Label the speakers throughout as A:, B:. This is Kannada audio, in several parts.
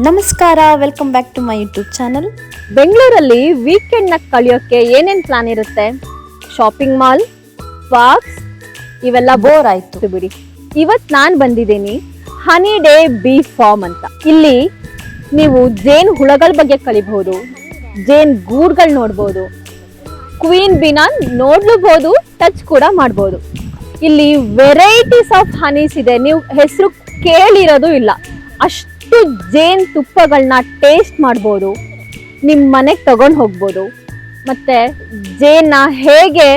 A: ನಮಸ್ಕಾರ, welcome back to my YouTube channel.
B: ಬೆಂಗಳೂರಲ್ಲಿ ವೀಕೆಂಡ್ನ ಕಳೆಯೋಕ್ಕೆ ಏನೇನು ಪ್ಲಾನ್ ಇರುತ್ತೆ? ಶಾಪಿಂಗ್ ಮಾಲ್, ಪಾರ್ಕ್ಸ್ ಇವೆಲ್ಲ
A: ಬೋರ್ ಆಯ್ತು
B: ಬಿಡಿ. ಇವತ್ತು ನಾನು ಬಂದಿದ್ದೀನಿ ಹನಿ ಡೇ ಬೀ ಫಾರ್ಮ್ ಅಂತ. ಇಲ್ಲಿ ನೀವು ಜೇನು ಹುಳಗಳ ಬಗ್ಗೆ ಕಲಿಬಹುದು, ಜೇನ್ ಗೂಡ್ಗಳು ನೋಡ್ಬೋದು, ಕ್ವೀನ್ ಬೀನ ನೋಡ್ಲೂಬಹುದು, ಟಚ್ ಕೂಡ ಮಾಡ್ಬೋದು. ಇಲ್ಲಿ ವೆರೈಟೀಸ್ ಆಫ್ ಹನೀಸ್ ಇದೆ, ನೀವು ಹೆಸರು ಕೇಳಿರೋದು ಇಲ್ಲ. ಅಷ್ಟು ಜೇನ್ ತುಪ್ಪಗಳನ್ನ ಟೇಸ್ಟ್ ಮಾಡ್ಬೋದು, ನಿಮ್ಮ ಮನೆಗೆ ತಗೊಂಡು ಹೋಗ್ಬೋದು. ಮತ್ತೆ ಜೇನ್ನ ಹೇಗೆ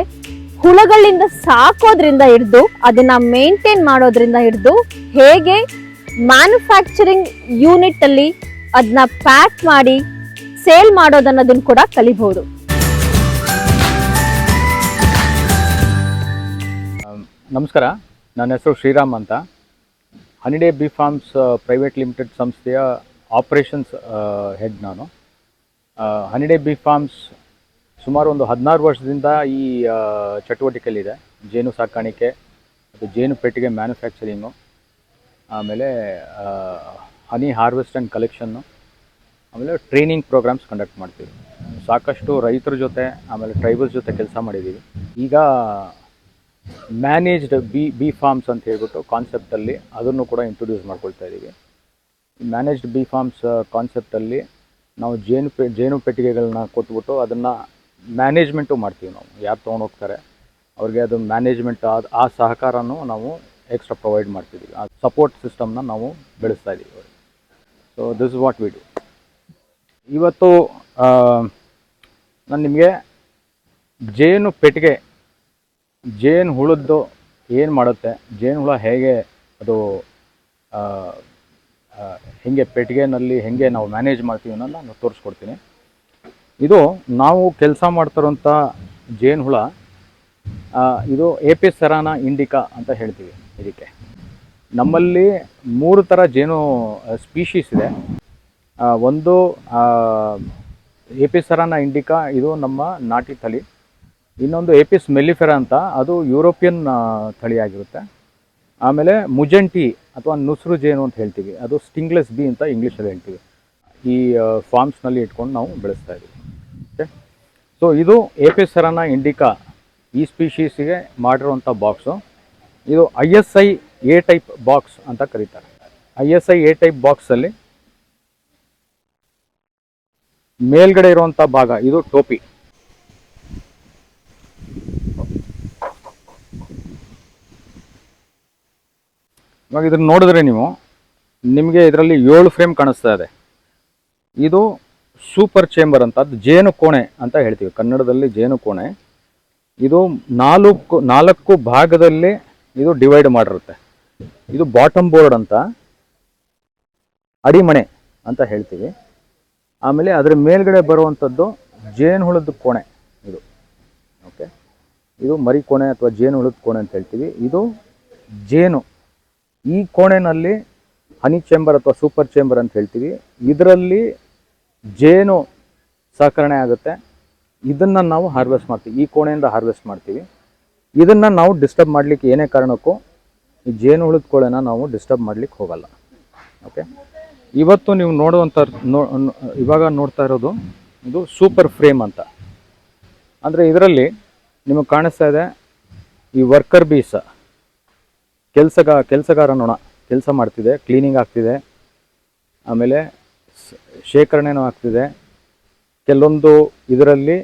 B: ಹುಳಗಳಿಂದ ಸಾಕೋದ್ರಿಂದ ಹಿಡ್ದು ಅದನ್ನ ಮೇಂಟೈನ್ ಮಾಡೋದ್ರಿಂದ ಹಿಡ್ದು ಹೇಗೆ ಮ್ಯಾನುಫ್ಯಾಕ್ಚರಿಂಗ್ ಯೂನಿಟ್ ಅಲ್ಲಿ ಅದನ್ನ ಪ್ಯಾಕ್ ಮಾಡಿ ಸೇಲ್ ಮಾಡೋದನ್ನೋದನ್ನ ಕೂಡ ಕಲಿಬಹುದು.
C: ನಮಸ್ಕಾರ, ನನ್ನ ಹೆಸರು ಶ್ರೀರಾಮ್ ಅಂತ. ಹನಿ ಡೇ ಬೀ ಫಾರ್ಮ್ಸ್ ಪ್ರೈವೇಟ್ ಲಿಮಿಟೆಡ್ ಸಂಸ್ಥೆಯ ಆಪರೇಷನ್ಸ್ ಹೆಡ್ ನಾನು. ಹನಿ ಡೇ ಬೀ ಫಾರ್ಮ್ಸ್ ಸುಮಾರು ಒಂದು 16 ವರ್ಷದಿಂದ ಈ ಚಟುವಟಿಕೆಯಲ್ಲಿದೆ. ಜೇನು ಸಾಕಾಣಿಕೆ ಮತ್ತು ಜೇನು ಪೆಟ್ಟಿಗೆ ಮ್ಯಾನುಫ್ಯಾಕ್ಚರಿಂಗು, ಆಮೇಲೆ ಹನಿ ಹಾರ್ವೆಸ್ಟ್ ಆ್ಯಂಡ್ ಕಲೆಕ್ಷನ್ನು, ಆಮೇಲೆ ಟ್ರೈನಿಂಗ್ ಪ್ರೋಗ್ರಾಮ್ಸ್ ಕಂಡಕ್ಟ್ ಮಾಡ್ತೀವಿ. ಸಾಕಷ್ಟು ರೈತರ ಜೊತೆ ಆಮೇಲೆ ಟ್ರೈಬಲ್ಸ್ ಜೊತೆ ಕೆಲಸ ಮಾಡಿದ್ದೀವಿ. ಈಗ ಮ್ಯಾನೇಜ್ಡ್ ಬಿ ಫಾರ್ಮ್ಸ್ ಅಂತ ಹೇಳ್ಬಿಟ್ಟು ಕಾನ್ಸೆಪ್ಟಲ್ಲಿ ಅದನ್ನು ಕೂಡ ಇಂಟ್ರೊಡ್ಯೂಸ್ ಮಾಡ್ಕೊಳ್ತಾ ಇದ್ದೀವಿ. ಮ್ಯಾನೇಜ್ಡ್ ಬಿ ಫಾರ್ಮ್ಸ್ ಕಾನ್ಸೆಪ್ಟಲ್ಲಿ ನಾವು ಜೇನು ಪೆಟ್ಟಿಗೆಗಳನ್ನ ಕೊಟ್ಬಿಟ್ಟು ಅದನ್ನು ಮ್ಯಾನೇಜ್ಮೆಂಟು ಮಾಡ್ತೀವಿ. ನಾವು ಯಾರು ತೊಗೊಂಡೋಗ್ತಾರೆ ಅವ್ರಿಗೆ ಅದು ಮ್ಯಾನೇಜ್ಮೆಂಟ್ ಆ ಸಹಕಾರನೂ ನಾವು ಎಕ್ಸ್ಟ್ರಾ ಪ್ರೊವೈಡ್ ಮಾಡ್ತಿದ್ದೀವಿ. ಆ ಸಪೋರ್ಟ್ ಸಿಸ್ಟಮ್ನ ನಾವು ಬೆಳೆಸ್ತಾ ಇದ್ದೀವಿ. So this is what we do. ಇವತ್ತು ನಾನು ನಿಮಗೆ ಜೇನು ಪೆಟ್ಟಿಗೆ, ಜೇನು ಹುಳದ್ದು ಏನು ಮಾಡುತ್ತೆ, ಜೇನು ಹುಳ ಹೇಗೆ ಅದು ಹೇಗೆ ಪೆಟ್ಟಿಗೆನಲ್ಲಿ ಹೇಗೆ ನಾವು ಮ್ಯಾನೇಜ್ ಮಾಡ್ತೀವಿ ಅನ್ನೋದನ್ನ ನಾನು ತೋರಿಸ್ಕೊಡ್ತೀನಿ. ಇದು ನಾವು ಕೆಲಸ ಮಾಡ್ತಿರೋಂಥ ಜೇನು ಹುಳ, ಇದು ಏಪಿಸ್ ಸೆರಾನಾ ಇಂಡಿಕಾ ಅಂತ ಹೇಳ್ತೀವಿ. ಇದಕ್ಕೆ ನಮ್ಮಲ್ಲಿ 3 ಥರ ಜೇನು ಸ್ಪೀಶೀಸ್ ಇದೆ. ಒಂದು ಏಪಿಸ್ ಸೆರಾನಾ ಇಂಡಿಕಾ, ಇದು ನಮ್ಮ ನಾಟಿ ತಳಿ. ಇನ್ನೊಂದು ಏಪಿಸ್ ಮೆಲ್ಲಿಫೆರಾ ಅಂತ, ಅದು ಯುರೋಪಿಯನ್ ತಳಿಯಾಗಿರುತ್ತೆ. ಆಮೇಲೆ ಮುಜೆಂಟಿ ಅಥವಾ ನುಸ್ರು ಜೇನು ಅಂತ ಹೇಳ್ತೀವಿ, ಅದು ಸ್ಟಿಂಗ್ಲೆಸ್ ಬಿ ಅಂತ ಇಂಗ್ಲೀಷಲ್ಲಿ ಹೇಳ್ತೀವಿ. ಈ ಫಾರ್ಮ್ಸ್ನಲ್ಲಿ ಇಟ್ಕೊಂಡು ನಾವು ಬೆಳೆಸ್ತಾ ಇದ್ದೀವಿ. ಓಕೆ, ಸೊ ಇದು ಏಪಿಸ್ ಸೆರಾನಾ ಇಂಡಿಕಾ, ಈ ಸ್ಪೀಶೀಸಿಗೆ ಮಾಡಿರುವಂಥ ಬಾಕ್ಸು. ಇದು ISI A ಟೈಪ್ ಬಾಕ್ಸ್ ಅಂತ ಕರೀತಾರೆ. ISI A ಟೈಪ್ ಬಾಕ್ಸಲ್ಲಿ ಮೇಲ್ಗಡೆ ಇರುವಂಥ ಭಾಗ ಇದು ಟೋಪಿ. ಇವಾಗ ಇದನ್ನು ನೋಡಿದ್ರೆ ನಿಮಗೆ ಇದರಲ್ಲಿ 7 ಫ್ರೇಮ್ ಕಾಣಿಸ್ತಾ ಇದೆ. ಇದು ಸೂಪರ್ ಚೇಂಬರ್ ಅಂತ, ಅದು ಜೇನು ಕೋಣೆ ಅಂತ ಹೇಳ್ತೀವಿ ಕನ್ನಡದಲ್ಲಿ, ಜೇನು ಕೋಣೆ. ಇದು 4 ಭಾಗದಲ್ಲಿ ಇದು ಡಿವೈಡ್ ಮಾಡಿರುತ್ತೆ. ಇದು ಬಾಟಮ್ ಬೋರ್ಡ್ ಅಂತ, ಅಡಿಮಣೆ ಅಂತ ಹೇಳ್ತೀವಿ. ಆಮೇಲೆ ಅದರ ಮೇಲ್ಗಡೆ ಬರುವಂಥದ್ದು ಜೇನು ಹುಳದ ಕೋಣೆ ಇದು. ಓಕೆ, ಇದು ಮರಿ ಕೋಣೆ ಅಥವಾ ಜೇನು ಹುಳದ ಕೋಣೆ ಅಂತ ಹೇಳ್ತೀವಿ. ಇದು ಜೇನು, ಈ ಕೋಣೆನಲ್ಲಿ ಹನಿ ಚೇಂಬರ್ ಅಥವಾ ಸೂಪರ್ ಚೇಂಬರ್ ಅಂತ ಹೇಳ್ತೀವಿ. ಇದರಲ್ಲಿ ಜೇನು ಸಾಕಣೆ ಆಗುತ್ತೆ. ಇದನ್ನು ನಾವು ಹಾರ್ವೆಸ್ಟ್ ಮಾಡ್ತೀವಿ, ಈ ಕೋಣೆಯಿಂದ ಹಾರ್ವೆಸ್ಟ್ ಮಾಡ್ತೀವಿ. ಇದನ್ನು ನಾವು ಡಿಸ್ಟರ್ಬ್ ಮಾಡಲಿಕ್ಕೆ ಏನೇ ಕಾರಣಕ್ಕೂ ಈ ಜೇನು ಹುಳದ ಕೋಣೆನ ನಾವು ಡಿಸ್ಟರ್ಬ್ ಮಾಡಲಿಕ್ಕೆ ಹೋಗಲ್ಲ. ಓಕೆ, ಇವತ್ತು ನೀವು ಇವಾಗ ನೋಡ್ತಾ ಇರೋದು ಇದು ಸೂಪರ್ ಫ್ರೇಮ್ ಅಂತ. ಅಂದರೆ ಇದರಲ್ಲಿ ನಿಮಗೆ ಕಾಣಿಸ್ತಾ ಇದೆ ಈ ವರ್ಕರ್ ಬೀಸ್, ಕೆಲಸಗಾರ ನೊಣ ಕೆಲಸ ಮಾಡ್ತಿದೆ, ಕ್ಲೀನಿಂಗ್ ಆಗ್ತಿದೆ, ಆಮೇಲೆ ಶೇಖರಣೆನೂ ಆಗ್ತಿದೆ. ಕೆಲವೊಂದು ಇದರಲ್ಲಿ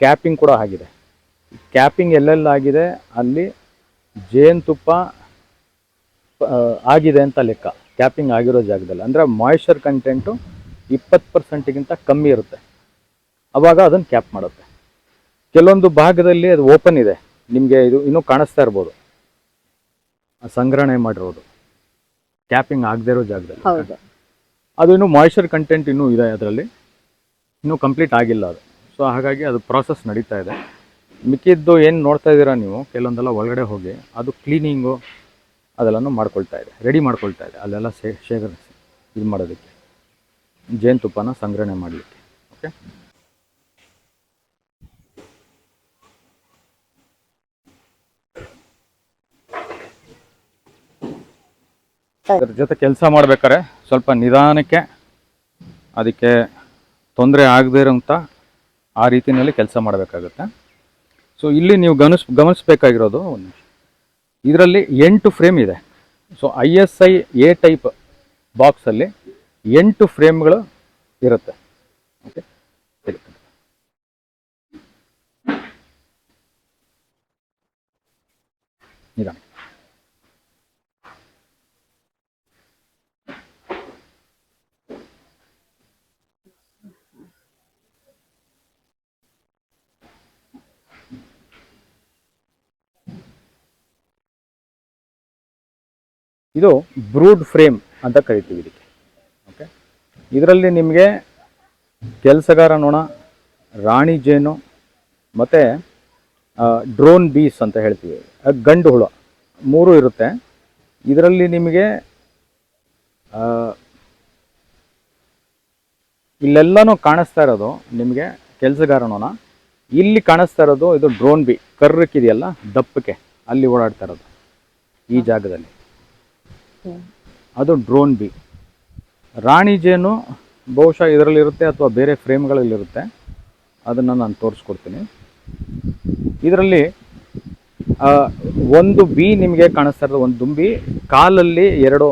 C: ಕ್ಯಾಪಿಂಗ್ ಕೂಡ ಆಗಿದೆ. ಕ್ಯಾಪಿಂಗ್ ಎಲ್ಲೆಲ್ಲಾಗಿದೆ ಅಲ್ಲಿ ಜೇನುತುಪ್ಪ ಆಗಿದೆ ಅಂತ ಲೆಕ್ಕ. ಕ್ಯಾಪಿಂಗ್ ಆಗಿರೋ ಜಾಗದಲ್ಲಿ ಅಂದರೆ ಮಾಯಿಶ್ಚರ್ ಕಂಟೆಂಟು 20%ಗಿಂತ ಕಮ್ಮಿ ಇರುತ್ತೆ, ಆವಾಗ ಅದನ್ನು ಕ್ಯಾಪ್ ಮಾಡುತ್ತೆ. ಕೆಲವೊಂದು ಭಾಗದಲ್ಲಿ ಅದು ಓಪನ್ ಇದೆ, ನಿಮಗೆ ಇದು ಇನ್ನೂ ಕಾಣಿಸ್ತಾ ಇರ್ಬೋದು, ಸಂಗ್ರಹಣೆ ಮಾಡಿರೋದು ಕ್ಯಾಪಿಂಗ್ ಆಗದೇ ಇರೋ ಜಾಗದಲ್ಲಿ. ಅದು ಇನ್ನೂ ಮಾಯಿಶ್ಚರ್ ಕಂಟೆಂಟ್ ಇನ್ನೂ ಇದೆ, ಅದರಲ್ಲಿ ಇನ್ನೂ ಕಂಪ್ಲೀಟ್ ಆಗಿಲ್ಲ ಅದು. ಸೊ ಹಾಗಾಗಿ ಅದು ಪ್ರಾಸೆಸ್ ನಡೀತಾ ಇದೆ. ಮಿಕ್ಕಿದ್ದು ಏನು ನೋಡ್ತಾ ಇದ್ದೀರಾ ನೀವು, ಕೆಲವೊಂದೆಲ್ಲ ಒಳಗಡೆ ಹೋಗಿ ಅದು ಕ್ಲೀನಿಂಗು ಅದೆಲ್ಲನೂ ರೆಡಿ ಮಾಡ್ಕೊಳ್ತಾ ಇದೆ. ಅಲ್ಲೆಲ್ಲ ಶೇಖರಿಸಿ ಇದು ಮಾಡೋದಕ್ಕೆ, ಜೇನುತುಪ್ಪನ ಸಂಗ್ರಹಣೆ ಮಾಡಲಿಕ್ಕೆ. ಓಕೆ, ಅದ್ರ ಜೊತೆ ಕೆಲಸ ಮಾಡ್ಬೇಕಾದ್ರೆ ಸ್ವಲ್ಪ ನಿಧಾನಕ್ಕೆ ಅದಕ್ಕೆ ತೊಂದರೆ ಆಗದೇ ಇರೋಂಥ ಆ ರೀತಿಯಲ್ಲಿ ಕೆಲಸ ಮಾಡಬೇಕಾಗುತ್ತೆ. ಸೊ ಇಲ್ಲಿ ನೀವು ಗಮನಿಸಬೇಕಾಗಿರೋದು ಇದರಲ್ಲಿ 8 ಫ್ರೇಮ್ ಇದೆ. ಸೊ ISI A ಟೈಪ್ ಬಾಕ್ಸಲ್ಲಿ 8 ಫ್ರೇಮ್ಗಳು ಇರುತ್ತೆ. ಓಕೆ, ನಿಧಾನ. ಇದು ಬ್ರೂಡ್ ಫ್ರೇಮ್ ಅಂತ ಕರಿತೀವಿ ಇದಕ್ಕೆ. ಓಕೆ, ಇದರಲ್ಲಿ ನಿಮಗೆ ಕೆಲಸಗಾರ ನೊಣ, ರಾಣಿ ಜೇನು ಮತ್ತು ಡ್ರೋನ್ ಬೀಸ್ ಅಂತ ಹೇಳ್ತೀವಿ, ಗಂಡು ಹುಳ 3 ಇರುತ್ತೆ. ಇದರಲ್ಲಿ ನಿಮಗೆ ಇಲ್ಲೆಲ್ಲನೂ ಕಾಣಿಸ್ತಾ ಇರೋದು ನಿಮಗೆ ಕೆಲಸಗಾರ ನೊಣ. ಇಲ್ಲಿ ಕಾಣಿಸ್ತಾ ಇರೋದು ಇದು ಡ್ರೋನ್ ಬಿ, ಕರ್ರಕ್ಕಿದೆಯಲ್ಲ ದಪ್ಪಕ್ಕೆ, ಅಲ್ಲಿ ಓಡಾಡ್ತಾ ಇರೋದು ಈ ಜಾಗದಲ್ಲಿ, ಅದು ಡ್ರೋನ್ ಬಿ. ರಾಣಿ ಜೇನು ಬಹುಶಃ ಇದರಲ್ಲಿರುತ್ತೆ ಅಥವಾ ಬೇರೆ ಫ್ರೇಮ್ಗಳಲ್ಲಿರುತ್ತೆ, ಅದನ್ನು ನಾನು ತೋರಿಸ್ಕೊಡ್ತೀನಿ. ಇದರಲ್ಲಿ ಒಂದು ಬಿ ನಿಮಗೆ ಕಾಣಿಸ್ತಾ ಇರೋದು, ಒಂದು ದುಂಬಿ ಕಾಲಲ್ಲಿ 2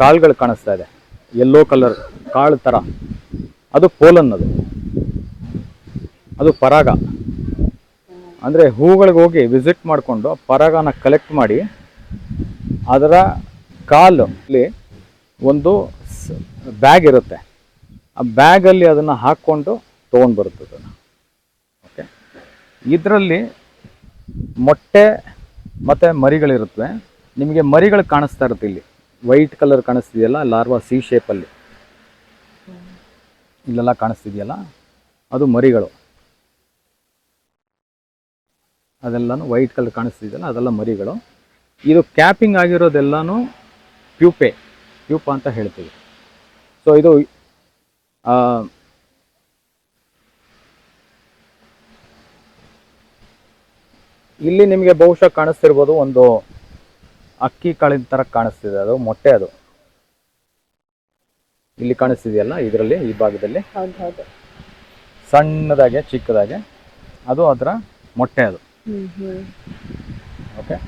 C: ಕಾಳುಗಳು ಕಾಣಿಸ್ತಾ ಇದೆ, ಯೆಲ್ಲೋ ಕಲರ್ ಕಾಳು ಥರ, ಅದು ಪೋಲನ್, ಅದು ಪರಾಗ. ಅಂದರೆ ಹೂಗಳಿಗೆ ಹೋಗಿ ವಿಸಿಟ್ ಮಾಡಿಕೊಂಡು ಪರಾಗನ ಕಲೆಕ್ಟ್ ಮಾಡಿ ಅದರ ಕಾಲಲ್ಲಿ ಒಂದು ಬ್ಯಾಗ್ ಇರುತ್ತೆ, ಆ ಬ್ಯಾಗಲ್ಲಿ ಅದನ್ನು ಹಾಕ್ಕೊಂಡು ತೊಗೊಂಡು ಬರುತ್ತೆ. ಓಕೆ, ಇದರಲ್ಲಿ ಮೊಟ್ಟೆ ಮತ್ತು ಮರಿಗಳಿರುತ್ತವೆ. ನಿಮಗೆ ಮರಿಗಳು ಕಾಣಿಸ್ತಾ ಇರುತ್ತೆ, ಇಲ್ಲಿ ವೈಟ್ ಕಲರ್ ಕಾಣಿಸ್ತಿದೆಯಲ್ಲ, ಲಾರ್ವಾ ಸಿ ಶೇಪಲ್ಲಿ ಇಲ್ಲೆಲ್ಲ ಕಾಣಿಸ್ತಿದೆಯಲ್ಲ, ಅದು ಮರಿಗಳು. ಅದೆಲ್ಲನೂ ವೈಟ್ ಕಲರ್ ಕಾಣಿಸ್ತಿದೆಯಲ್ಲ, ಅದೆಲ್ಲ ಮರಿಗಳು. ಇದು ಕ್ಯಾಪಿಂಗ್ ಆಗಿರೋದೆಲ್ಲನೂ ಪ್ಯೂಪ ಅಂತ ಹೇಳ್ತೀವಿ. ಸೊ ಇದು ಇಲ್ಲಿ ನಿಮಗೆ ಬಹುಶಃ ಕಾಣಿಸ್ತಿರ್ಬೋದು, ಒಂದು ಅಕ್ಕಿ ಕಾಳಿನ ಥರ ಕಾಣಿಸ್ತಿದೆ, ಅದು ಮೊಟ್ಟೆ. ಅದು ಇಲ್ಲಿ ಕಾಣಿಸ್ತಿದೆಯಲ್ಲ, ಇದರಲ್ಲಿ ಈ ಭಾಗದಲ್ಲಿ ಸಣ್ಣದಾಗೆ ಚಿಕ್ಕದಾಗೆ, ಅದು ಅದರ ಮೊಟ್ಟೆ. ಅದು ಓಕೆ,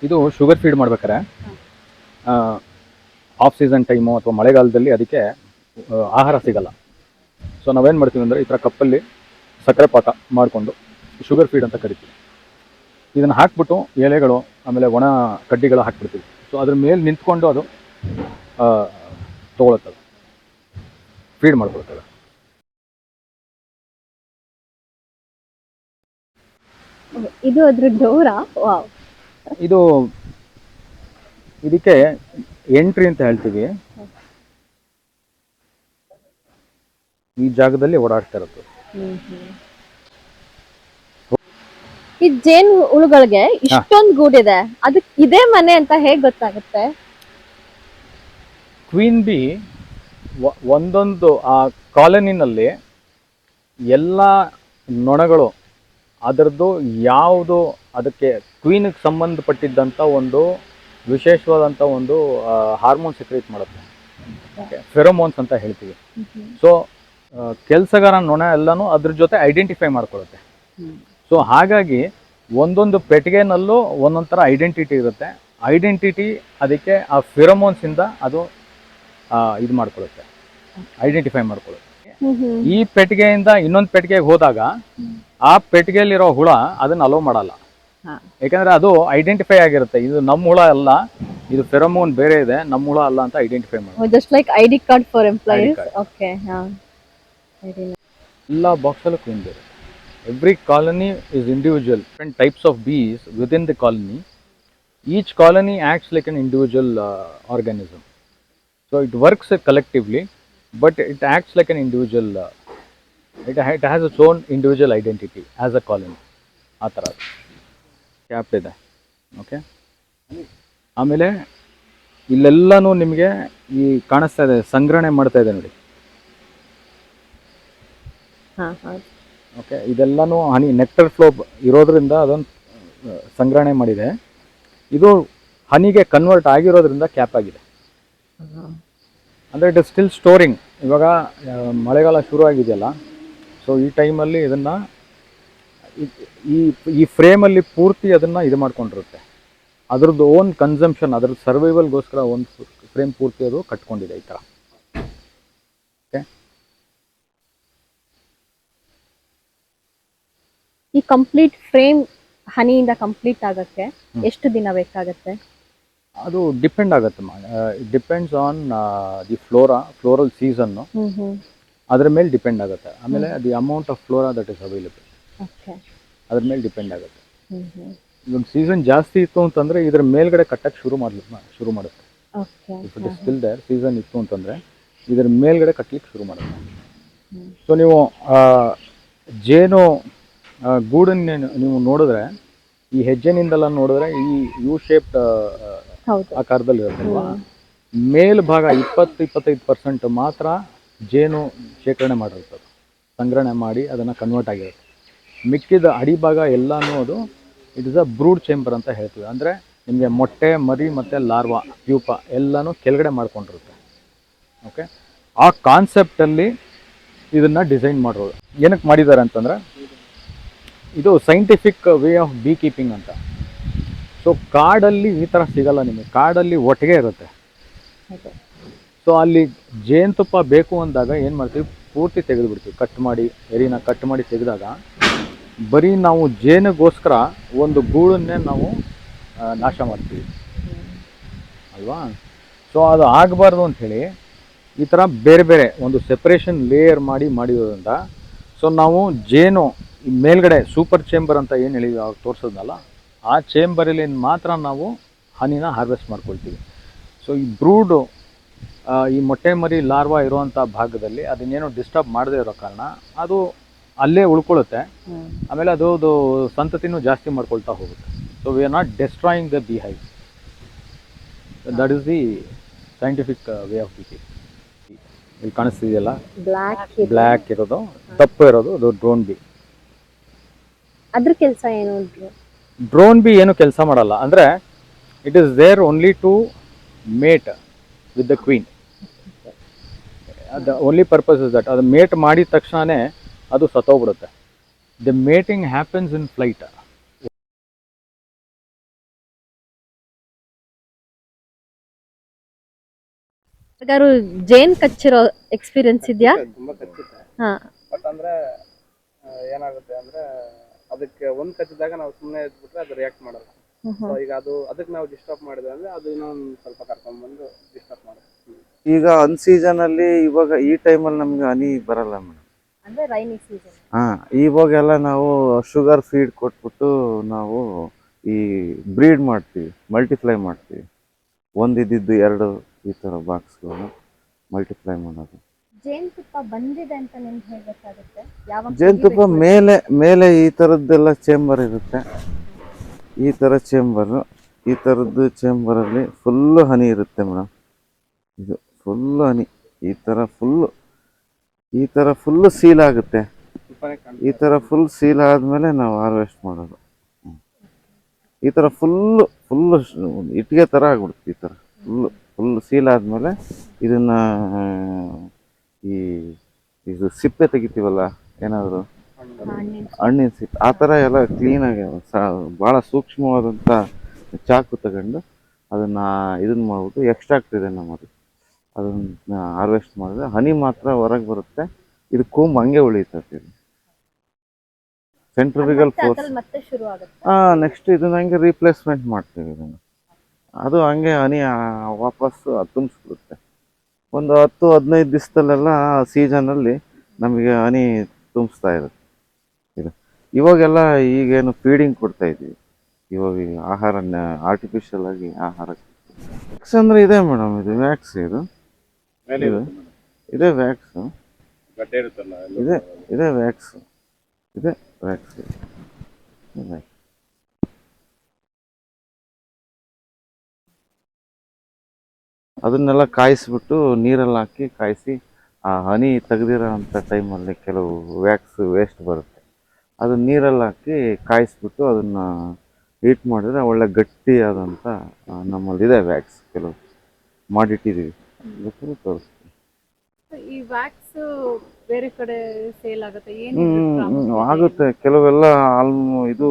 C: ಇದು ಶುಗರ್ ಫೀಡ್ ಮಾಡ್ಬೇಕಾರೆ ಆಫ್ ಸೀಸನ್ ಟೈಮು ಅಥವಾ ಮಳೆಗಾಲದಲ್ಲಿ ಅದಕ್ಕೆ ಆಹಾರ ಸಿಗಲ್ಲ. ಸೊ ನಾವೇನು ಮಾಡ್ತೀವಿ ಅಂದರೆ ಈ ಥರ ಕಪ್ಪಲ್ಲಿ ಸಕ್ಕರೆ ಪಾಕ ಮಾಡಿಕೊಂಡು ಶುಗರ್ ಫೀಡ್ ಅಂತ ಕರಿತೀವಿ. ಇದನ್ನು ಹಾಕ್ಬಿಟ್ಟು ಎಲೆಗಳು ಆಮೇಲೆ ಒಣ ಕಡ್ಡಿಗಳು ಹಾಕ್ಬಿಡ್ತೀವಿ. ಸೊ ಅದ್ರ ಮೇಲೆ ನಿಂತ್ಕೊಂಡು ಅದು ತೊಗೊಳುತ್ತದೆ, ಫೀಡ್ ಮಾಡ್ಕೊಳ್ತದೆ.
B: ಇದು ಅದ್ರ ಡೋರಾ? ವಾವ್.
C: ಇದು ಇದಕ್ಕೆ ಎಂಟ್ರಿ ಅಂತ ಹೇಳ್ತೀವಿ. ಈ ಜಾಗದಲ್ಲಿ ಓಡಾಡ್ತಾ ಇರುತ್ತೆ.
B: ಈ ಜೇನು ಹುಳುಗಳಿಗೆ ಇಷ್ಟೊಂದು ಗೂಡಿದೆ, ಅದಕ್ಕೆ ಇದೇ ಮನೆ ಅಂತ ಹೇಗೆ ಗೊತ್ತಾಗುತ್ತೆ?
C: ಕ್ವೀನ್ ಬಿ ಒಂದೊಂದು ಆ ಕಾಲೋನಿನಲ್ಲಿ ಎಲ್ಲ ನೊಣಗಳು ಅದರದ್ದು ಯಾವುದು ಅದಕ್ಕೆ ಕ್ವೀನ್ಗೆ ಸಂಬಂಧಪಟ್ಟಿದ್ದಂಥ ಒಂದು ವಿಶೇಷವಾದಂಥ ಒಂದು ಹಾರ್ಮೋನ್ ಸೆಕ್ರೇಟ್ ಮಾಡುತ್ತೆ, ಫೆರೋಮೋನ್ಸ್ ಅಂತ ಹೇಳ್ತೀವಿ. ಸೊ ಕೆಲಸಗಾರ ನೊಣ ಎಲ್ಲನೂ ಅದ್ರ ಜೊತೆ ಐಡೆಂಟಿಫೈ ಮಾಡ್ಕೊಳ್ಳುತ್ತೆ. ಸೊ ಹಾಗಾಗಿ ಒಂದೊಂದು ಪೆಟ್ಟಿಗೆನಲ್ಲೂ ಒಂದೊಂದು ಥರ ಐಡೆಂಟಿಟಿ ಇರುತ್ತೆ. ಐಡೆಂಟಿಟಿ ಅದಕ್ಕೆ ಆ ಫೆರೋಮೋನ್ಸಿಂದ ಅದು ಇದು ಮಾಡ್ಕೊಳ್ಳುತ್ತೆ, ಐಡೆಂಟಿಫೈ ಮಾಡ್ಕೊಳ್ಳುತ್ತೆ. ಈ ಪೆಟ್ಟಿಗೆಯಿಂದ ಇನ್ನೊಂದು ಪೆಟ್ಟಿಗೆಗೆ ಹೋದಾಗ ಆ ಪೆಟ್ಟಿಗೆಯಲ್ಲಿರೋ ಹುಳ ಅದನ್ನ ಅಲೋ ಮಾಡಲ್ಲ, ಯಾಕಂದ್ರೆ ಅದು ಐಡೆಂಟಿಫೈ ಆಗಿರುತ್ತೆ, ಇದು ನಮ್ಮ ಹುಳ ಅಲ್ಲ, ಇದು ಫೆರೋಮೋನ್ ಬೇರೆ ಇದೆ, ನಮ್ಮ ಹುಳ ಅಲ್ಲ ಅಂತ ಐಡೆಂಟಿಫೈ ಮಾಡುತ್ತೆ.
B: Just like ID card for employees. Okay,
C: ಎಲ್ಲ ಬಾಕ್ಸಲ್ಲೂ ಕ್ವೀನ್ ಬೇರೆ. Every colony is individual, different types of bees within the colony. Each colony acts like an individual organism. So it works collectively, but it acts like an individual. It has its own individual identity as a colony. ಆ ಥರ ಕ್ಯಾಪ್ ಇದೆ. ಓಕೆ, ಆಮೇಲೆ ಇಲ್ಲೆಲ್ಲನೂ ನಿಮಗೆ ಈ ಕಾಣಿಸ್ತಾ ಇದೆ, ಸಂಗ್ರಹಣೆ ಮಾಡ್ತಾ ಇದೆ ನೋಡಿ. ಓಕೆ, ಇದೆಲ್ಲನೂ ಹನಿ ನೆಕ್ಟರ್ ಫ್ಲೋ ಇರೋದ್ರಿಂದ ಅದನ್ನು ಸಂಗ್ರಹಣೆ ಮಾಡಿದೆ. ಇದು ಹನಿಗೆ ಕನ್ವರ್ಟ್ ಆಗಿರೋದ್ರಿಂದ ಕ್ಯಾಪ್ ಆಗಿದೆ. ಅಂದರೆ ಇಟ್ ಇಸ್ ಸ್ಟಿಲ್ ಸ್ಟೋರಿಂಗ್. ಇವಾಗ ಮಳೆಗಾಲ ಶುರು ಆಗಿದೆಯಲ್ಲ, ಸೊ ಈ ಟೈಮಲ್ಲಿ ಇದನ್ನು ಈ ಫ್ರೇಮಲ್ಲಿ ಪೂರ್ತಿ ಅದನ್ನು ಇದು ಮಾಡ್ಕೊಂಡಿರುತ್ತೆ. ಅದ್ರದ್ದು ಓನ್ ಕನ್ಸಂಪ್ಷನ್, ಅದ್ರದ್ದು ಸರ್ವೈವಲ್ಗೋಸ್ಕರ ಒಂದು ಫ್ರೇಮ್ ಪೂರ್ತಿ ಅದು ಕಟ್ಕೊಂಡಿದೆ ಈ ಥರ. ಓಕೆ,
B: ಈ ಕಂಪ್ಲೀಟ್ ಫ್ರೇಮ್ ಹನಿಯಿಂದ ಕಂಪ್ಲೀಟ್ ಆಗಕ್ಕೆ ಎಷ್ಟು ದಿನ ಬೇಕಾಗತ್ತೆ?
C: ಅದು ಡಿಪೆಂಡ್ ಆಗುತ್ತೆ. It depends on the floral season, ಅದ್ರ ಮೇಲೆ ಡಿಪೆಂಡ್ ಆಗುತ್ತೆ. ಆಮೇಲೆ the amount of flora that is available, ಅದ್ರ ಮೇಲೆ ಡಿಪೆಂಡ್ ಆಗುತ್ತೆ. ಇವಾಗ ಸೀಸನ್ ಜಾಸ್ತಿ ಇತ್ತು ಅಂತಂದರೆ ಇದ್ರ ಮೇಲ್ಗಡೆ ಕಟ್ಟಕ್ಕೆ ಶುರು ಮಾಡುತ್ತೆ. If it is still there, season ಇತ್ತು ಅಂತಂದರೆ ಇದ್ರ ಮೇಲ್ಗಡೆ ಕಟ್ಟಲಿಕ್ಕೆ ಶುರು ಮಾಡುತ್ತೆ. ಸೊ ನೀವು ಜೇನು ಗೂಡನ್ನು ನೀವು ನೋಡಿದ್ರೆ, ಈ ಹೆಜ್ಜೆನಿಂದೆಲ್ಲ ನೋಡಿದ್ರೆ ಈ ಯು ಶೇಪ್ಡ್ ಆಕಾರದಲ್ಲಿ ಇರುತ್ತಲ್ವಾ, ಮೇಲ್ಭಾಗ 20-25% ಮಾತ್ರ ಜೇನು ಶೇಖರಣೆ ಮಾಡಿರ್ತದೆ, ಸಂಗ್ರಹಣೆ ಮಾಡಿ ಅದನ್ನು ಕನ್ವರ್ಟ್ ಆಗಿರುತ್ತೆ. ಮಿಕ್ಕಿದ ಅಡಿಭಾಗ ಎಲ್ಲನೂ ಅದು it is a brood chamber ಅಂತ ಹೇಳ್ತೀವಿ. ಅಂದರೆ ನಿಮಗೆ ಮೊಟ್ಟೆ, ಮರಿ ಮತ್ತು ಲಾರ್ವಾ, ಪ್ಯೂಪ ಎಲ್ಲನೂ ಕೆಳಗಡೆ ಮಾಡ್ಕೊಂಡಿರುತ್ತೆ. ಓಕೆ, ಆ ಕಾನ್ಸೆಪ್ಟಲ್ಲಿ ಇದನ್ನು ಡಿಸೈನ್ ಮಾಡಿರೋದು. ಏನಕ್ಕೆ ಮಾಡಿದ್ದಾರೆ ಅಂತಂದರೆ, ಇದು scientific way of beekeeping ಅಂತ. ಸೊ ಕಾಡಲ್ಲಿ ಈ ಥರ ಸಿಗಲ್ಲ ನಿಮಗೆ, ಕಾಡಲ್ಲಿ ಒಟ್ಟಿಗೆ ಇರುತ್ತೆ. ಸೊ ಅಲ್ಲಿ ಜೇನುತುಪ್ಪ ಬೇಕು ಅಂದಾಗ ಏನು ಮಾಡ್ತೀವಿ, ಪೂರ್ತಿ ತೆಗೆದುಬಿಡ್ತೀವಿ, ಕಟ್ ಮಾಡಿ, ಎರಿನ ಕಟ್ ಮಾಡಿ ತೆಗೆದಾಗ ಬರೀ ನಾವು ಜೇನಿಗೋಸ್ಕರ ಒಂದು ಗೂಡನ್ನೇ ನಾವು ನಾಶ ಮಾಡ್ತೀವಿ ಅಲ್ವಾ. ಸೊ ಅದು ಆಗಬಾರ್ದು ಅಂಥೇಳಿ ಈ ಥರ ಬೇರೆ ಬೇರೆ ಒಂದು ಸೆಪ್ರೇಷನ್ ಲೇಯರ್ ಮಾಡಿರೋದ್ರಿಂದ, ಸೊ ನಾವು ಜೇನು ಮೇಲ್ಗಡೆ ಸೂಪರ್ ಚೇಂಬರ್ ಅಂತ ಏನು ಹೇಳಿ ತೋರಿಸೋದ್ನಲ್ಲ, ಆ ಚೇಂಬರಲ್ಲಿ ಮಾತ್ರ ನಾವು ಹನಿನ ಹಾರ್ವೆಸ್ಟ್ ಮಾಡ್ಕೊಳ್ತೀವಿ. ಸೊ ಈ ಬ್ರೂಡು, ಈ ಮೊಟ್ಟೆ ಮರಿ ಲಾರ್ವಾ ಇರುವಂಥ ಭಾಗದಲ್ಲಿ ಅದನ್ನೇನು ಡಿಸ್ಟರ್ಬ್ ಮಾಡದೇ ಇರೋ ಕಾರಣ ಅದು ಅಲ್ಲೇ ಉಳ್ಕೊಳ್ಳುತ್ತೆ. ಆಮೇಲೆ ಅದು ಸಂತತಿನೂ ಜಾಸ್ತಿ ಮಾಡ್ಕೊಳ್ತಾ ಹೋಗುತ್ತೆ. So we are not destroying the B hive. That is the scientific way of B keeping. ಇಲ್ಲಿ ಕಾಣಿಸ್ತಿದೆಯಲ್ಲ, ಬ್ಲ್ಯಾಕ್ ಇರೋದು, ದಪ್ಪ ಇರೋದು, ಅದು ಡ್ರೋನ್ ಬಿ.
B: ಅದ್ರ ಕೆಲಸ ಏನು?
C: ಡ್ರೋನ್ ಬಿ ಏನು ಕೆಲಸ ಮಾಡಲ್ಲ. ಅಂದರೆ it is there only to mate with the queen. The only purpose is that. ಅದು ಮೇಟ್ ಮಾಡಿದ ತಕ್ಷಣವೇ ಅದು ಸತ್ತೋಗ್ಬಿಡುತ್ತೆ. The mating happens in flight.
B: ಜೇನ್ ಕಚ್ಚಿರೋ ಎಕ್ಸ್ಪೀರಿಯನ್ಸ್ ಇದೆಯಾ?
D: ತುಂಬಾ ಕಚ್ಚುತ್ತೆ. ಬಟ್ ಅಂದ್ರೆ ಏನಾಗುತ್ತೆ ಅಂದ್ರೆ, ಅದಕ್ಕೆ ಒಂದ್ ಕಚ್ಚಿದಾಗ ನಾವು ಸುಮ್ಮನೆ ಇದ್ಬಿಟ್ರೆ ಅದು ರಿಯಾಕ್ಟ್ ಮಾಡಲ್ಲ. ಸೊ ಈಗ ಅದಕ್ಕೆ ನಾವು ಡಿಸ್ಟರ್ಬ್ ಮಾಡಿದ್ರೆ ಅಂದ್ರೆ ಅದು ಇನ್ನೊಂದು ಸ್ವಲ್ಪ ಕರ್ಕೊಂಡ್ ಬಂದು ಡಿಸ್ಟರ್ಬ್ ಮಾಡುತ್ತೆ.
E: ಈಗ ಅನ್ ಸೀಸನ್ ಅಲ್ಲಿ ಇವಾಗ ಈ ಟೈಮಲ್ಲಿ ನಮ್ಗೆ ಹನಿ ಬರಲ್ಲ ಮೇಡಮ್.
B: ಅಂದ್ರೆ ರೈನಿ ಸೀಸನ್.
E: ಇವಾಗೆಲ್ಲ ನಾವು ಶುಗರ್ ಫೀಡ್ ಕೊಟ್ಬಿಟ್ಟು ನಾವು ಈ ಬ್ರೀಡ್ ಮಾಡ್ತೀವಿ, ಮಲ್ಟಿಪ್ಲೈ ಮಾಡ್ತೀವಿ. ಒಂದಿದ್ದು 2 ಈ ಥರ ಬಾಕ್ಸ್ಗಳನ್ನ ಮಲ್ಟಿಪ್ಲೈ ಮಾಡೋದು.
B: ಜೇನುತುಪ್ಪ ಬಂದಿದೆ ಅಂತ ನಿಮ್ಗೆ ಹೇಗೆ ಗೊತ್ತಾಗುತ್ತೆ?
E: ಜೇನುತುಪ್ಪ ಮೇಲೆ ಈ ಥರದ್ದೆಲ್ಲ ಚೇಂಬರ್ ಇರುತ್ತೆ. ಈ ಥರ ಚೇಂಬರು, ಈ ಥರದ್ದು ಚೇಂಬರಲ್ಲಿ ಫುಲ್ಲು ಹನಿ ಇರುತ್ತೆ ಮೇಡಮ್. ಇದು ಫುಲ್ಲು ಹನಿ, ಈ ಥರ ಫುಲ್ಲು ಸೀಲ್ ಆಗುತ್ತೆ. ಈ ಥರ ಫುಲ್ ಸೀಲ್ ಆದಮೇಲೆ ನಾವು ಹಾರ್ವೆಸ್ಟ್ ಮಾಡೋದು. ಈ ಥರ ಫುಲ್ಲು ಇಟ್ಟಿಗೆ ಥರ ಆಗ್ಬಿಡುತ್ತೆ. ಈ ಥರ ಫುಲ್ ಸೀಲ್ ಆದಮೇಲೆ ಇದನ್ನು ಇದು ಸಿಪ್ಪೆ ತೆಗಿತೀವಲ್ಲ, ಏನಾದರೂ ಹಣ್ಣಿನ ಸಿಪ್ಪೆ, ಆ ಥರ ಎಲ್ಲ ಕ್ಲೀನಾಗಿ ಭಾಳ ಸೂಕ್ಷ್ಮವಾದಂಥ ಚಾಕು ತಗೊಂಡು ಇದನ್ನು ಮಾಡಿಬಿಟ್ಟು ಎಕ್ಸ್ಟ್ರಾಕ್ಟ್ ಇದೆ ನಮ್ಮದು, ಅದನ್ನು ಹಾರ್ವೆಸ್ಟ್ ಮಾಡಿದ್ರೆ ಹನಿ ಮಾತ್ರ ಹೊರಗೆ ಬರುತ್ತೆ. ಇದು ಕೂಂಬ್ ಹಂಗೆ ಉಳಿತದೆ. ಸೆಂಟ್ರಿಫಿಗಲ್ ಫೋರ್ಸ್. ನೆಕ್ಸ್ಟ್ ಇದನ್ನ ಹಂಗೆ ರೀಪ್ಲೇಸ್ಮೆಂಟ್ ಮಾಡ್ತೀವಿ. ಇದನ್ನು ಅದು ಹಂಗೆ ಹನಿ ವಾಪಸ್ಸು ತುಂಬಿಸ್ಬಿಡುತ್ತೆ. ಒಂದು 10-15 ದಿವಸದಲ್ಲೆಲ್ಲ ಸೀಸನಲ್ಲಿ ನಮಗೆ ಹನಿ ತುಂಬಿಸ್ತಾ ಇರುತ್ತೆ. ಇದು ಇವಾಗೆಲ್ಲ ಈಗೇನು ಫೀಡಿಂಗ್ ಕೊಡ್ತಾ ಇದ್ದೀವಿ. ಇವಾಗ ಆಹಾರನ ಆರ್ಟಿಫಿಷಿಯಲ್ ಆಗಿ ಆಹಾರ ವ್ಯಾಕ್ಸ್ ಅಂದರೆ ಇದೆ ಮೇಡಮ್. ಇದು ವ್ಯಾಕ್ಸ್ ಇದು ಇದೇ ವ್ಯಾಕ್ಸ್,
D: ಗಟ್ಟೆ ಇರುತ್ತಲ್ಲ
E: ಇದೇ ವ್ಯಾಕ್ಸ್, ಇದೆ ವ್ಯಾಕ್ಸ್. ಅದನ್ನೆಲ್ಲ ಕಾಯಿಸ್ಬಿಟ್ಟು ನೀರಲ್ಲಿ ಹಾಕಿ ಕಾಯಿಸಿ, ಆ ಹನಿ ತೆಗೆದಿರೋ ಅಂಥ ಟೈಮಲ್ಲಿ ಕೆಲವು ವ್ಯಾಕ್ಸ್ ವೇಸ್ಟ್ ಬರುತ್ತೆ, ಅದನ್ನ ನೀರಲ್ಲಿ ಹಾಕಿ ಕಾಯಿಸ್ಬಿಟ್ಟು ಅದನ್ನು ಹೀಟ್ ಮಾಡಿದ್ರೆ ಒಳ್ಳೆ ಗಟ್ಟಿಯಾದಂಥ ನಮ್ಮಲ್ಲಿದೆ ವ್ಯಾಕ್ಸ್, ಕೆಲವು ಮಾಡಿಟ್ಟಿದ್ದೀವಿ, ಬೇಕಾದ್ರೆ ತೋರಿಸ್ತೀವಿ.
B: ಈ ವ್ಯಾಕ್ಸ್ ಬೇರೆ ಕಡೆ ಸೇಲ್ ಆಗುತ್ತೆ?
E: ಆಗುತ್ತೆ. ಕೆಲವೆಲ್ಲ ಇದು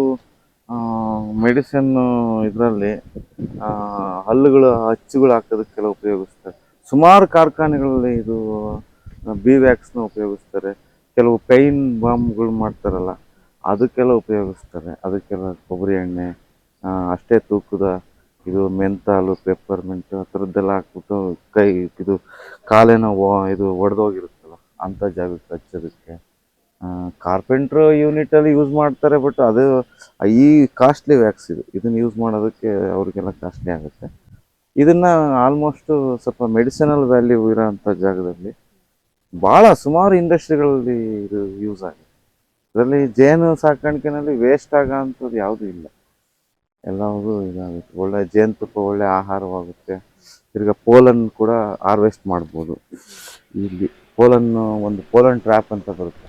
E: ಮೆಡಿಸಿನ್ ಇದರಲ್ಲಿ ಹಲ್ಲುಗಳು ಅಚ್ಚುಗಳು ಹಾಕೋದಕ್ಕೆಲ್ಲ ಉಪಯೋಗಿಸ್ತಾರೆ. ಸುಮಾರು ಕಾರ್ಖಾನೆಗಳಲ್ಲಿ ಇದು ಬಿ ವ್ಯಾಕ್ಸ್ನ ಉಪಯೋಗಿಸ್ತಾರೆ. ಕೆಲವು ಪೈನ್ ಬಾಂಬ್ಗಳು ಮಾಡ್ತಾರಲ್ಲ ಅದಕ್ಕೆಲ್ಲ ಉಪಯೋಗಿಸ್ತಾರೆ. ಅದಕ್ಕೆಲ್ಲ ಕೊಬ್ಬರಿ ಎಣ್ಣೆ, ಅಷ್ಟೇ ತೂಕದ ಇದು ಮೆಂತಾಲು, ಪೆಪ್ಪರ್ಮೆಂಟ್ ಆ ಥರದ್ದೆಲ್ಲ ಹಾಕ್ಬಿಟ್ಟು ಇದು ಕಾಲೇನೋ ಇದು ಒಡೆದೋಗಿರುತ್ತಲ್ಲ ಅಂಥ ಜಾಗಕ್ಕೆ ಹಚ್ಚೋದಕ್ಕೆ ಕಾರ್ಪೆಂಟ್ರ್ ಯೂನಿಟಲ್ಲಿ ಯೂಸ್ ಮಾಡ್ತಾರೆ. ಬಟ್ ಅದು ಈ ಕಾಸ್ಟ್ಲಿ ವ್ಯಾಕ್ಸ್ ಇದನ್ನು ಯೂಸ್ ಮಾಡೋದಕ್ಕೆ ಅವ್ರಿಗೆಲ್ಲ ಕಾಸ್ಟ್ಲಿ ಆಗುತ್ತೆ. ಇದನ್ನು ಆಲ್ಮೋಸ್ಟು ಸ್ವಲ್ಪ ಮೆಡಿಸಿನಲ್ ವ್ಯಾಲ್ಯೂ ಇರೋ ಅಂಥ ಜಾಗದಲ್ಲಿ ಭಾಳ ಸುಮಾರು ಇಂಡಸ್ಟ್ರಿಗಳಲ್ಲಿ ಇದು ಯೂಸ್ ಆಗುತ್ತೆ. ಇದರಲ್ಲಿ ಜೇನು ಸಾಕಾಣಿಕೆನಲ್ಲಿ ವೇಸ್ಟ್ ಆಗೋ ಅಂಥದ್ದು ಯಾವುದೂ ಇಲ್ಲ, ಎಲ್ಲವೂ ಇದಾಗುತ್ತೆ. ಒಳ್ಳೆ ಜೇನುತುಪ್ಪ ಒಳ್ಳೆ ಆಹಾರವಾಗುತ್ತೆ. ತಿರ್ಗಾ ಪೋಲನ್ ಕೂಡ ಹಾರ್ವೆಸ್ಟ್ ಮಾಡ್ಬೋದು. ಇಲ್ಲಿ ಒಂದು ಪೋಲನ್ ಟ್ರ್ಯಾಪ್ ಅಂತ ಬರುತ್ತೆ,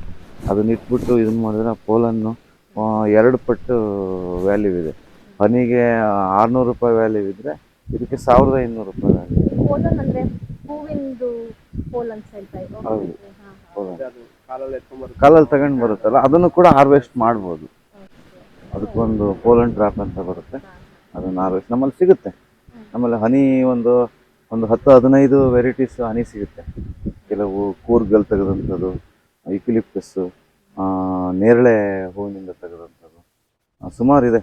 E: ಅದನ್ನ ಇಟ್ಬಿಟ್ಟು ಇದನ್ನು ಮಾಡಿದ್ರೆ ಆ ಪೋಲನ್ನು 2 ಪಟ್ಟು ವ್ಯಾಲ್ಯೂ ಇದೆ. ಹನಿಗೆ 600 ರೂಪಾಯಿ ವ್ಯಾಲ್ಯೂ ಇದ್ದರೆ ಇದಕ್ಕೆ 1500 ರೂಪಾಯಿ ವ್ಯಾಲ್ಯೂ ಇದೆ.
B: ಪೋಲನ್ ಅಂದ್ರೆ ಹೂವಿಂದು ಪೋಲನ್ ಹೇಳ್ತಾ ಇದ್ರು.
E: ಹೌದು,
D: ಕಾಲಲ್ಲಿ
E: ಕಾಲಲ್ಲಿ ತಗೊಂಡು ಬರುತ್ತಲ್ಲ ಅದನ್ನು ಕೂಡ ಹಾರ್ವೆಸ್ಟ್ ಮಾಡ್ಬೋದು. ಅದಕ್ಕೊಂದು ಪೋಲನ್ ಟ್ರ್ಯಾಪ್ ಅಂತ ಬರುತ್ತೆ, ಅದನ್ನು ಹಾರ್ವೆಸ್ಟ್ ನಮ್ಮಲ್ಲಿ ಸಿಗುತ್ತೆ. ಆಮೇಲೆ ಹನಿ ಒಂದು 10-15 ವೆರೈಟೀಸ್ ಹನಿ ಸಿಗುತ್ತೆ. ಕೆಲವು ಕೂರ್ಗಲ್ಲಿ ತೆಗೆದಂಥದ್ದು, ಯುಕಲಿಪ್ಟಸ್ಸು, ನೇರಳೆ ಹೂವಿನಿಂದ ತೆಗೆದಂಥದ್ದು ಸುಮಾರಿದೆ.